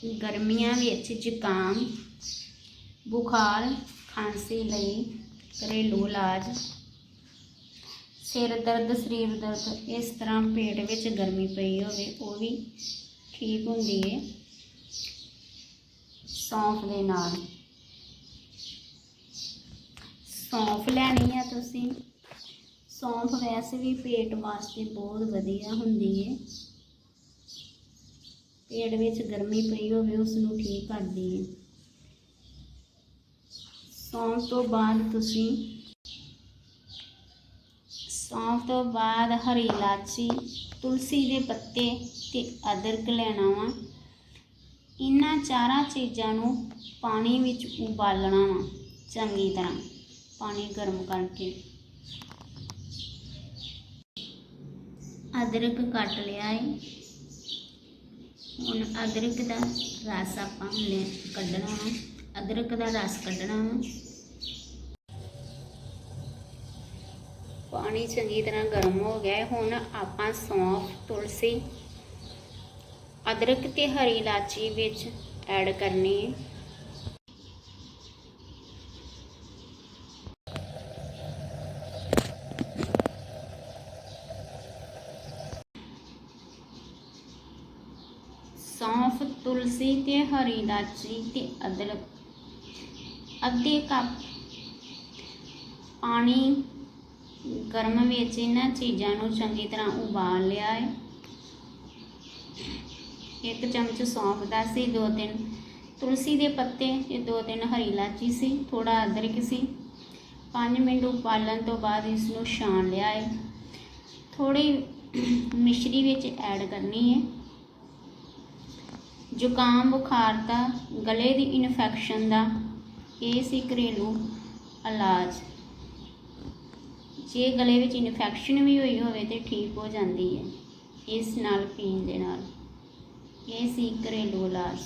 गर्मियां विच जुकाम बुखार खांसी लई घरेलू इलाज। सिर दर्द शरीर दर्द इस तरह पेट विच गर्मी पई होवे वो भी ठीक हुंदी है सौंफ दे नाल। सौंफ लैनी है तुसीं। सौंफ वैसे भी पेट वास्ते बहुत वधिया हुंदी है। पेट विच गर्मी पई होवे उसनूं ठीक करदी है। सौंफ तो बाद हरी इलाची तुलसी के पत्ते ते अदरक लेना वा। इन्हां चारां चीज़ां नूं पानी विच उबालना वा चंगी तरह पानी गर्म करके। अदरक कट लिया है। हुण अदरक का रस आपां कड्ढना वा। अदरक का रस कड्ढना वा। पानी चंगी तरह गर्म हो गया है। हुण आपां सौंफ तुलसी अदरक ते हरी इलाची विच ऐड करनी है। सौंफ तुलसी ते हरी इलाची ते अदरक अद्धे कप पानी गर्म विच इन्हां चीज़ां नूं चंगी तरह उबाल लिया है। 1 चमच सौंफ दा सी, 2-3 तुलसी के पत्ते ते 2-3 हरी इलाची सी, थोड़ा अदरक सी। 5 मिनट उबालन तो बाद इसनूं छान लिया है। थोड़ी मिश्री विच ऐड करनी है। जुकाम बुखार का गले की इन्फैक्शन का ये सी घरेलू इलाज। जे गले में इन्फैक्शन भी हुई होवे तो ठीक हो जाती है इस नाल पीण दे नाल। ये सी घरेलू इलाज।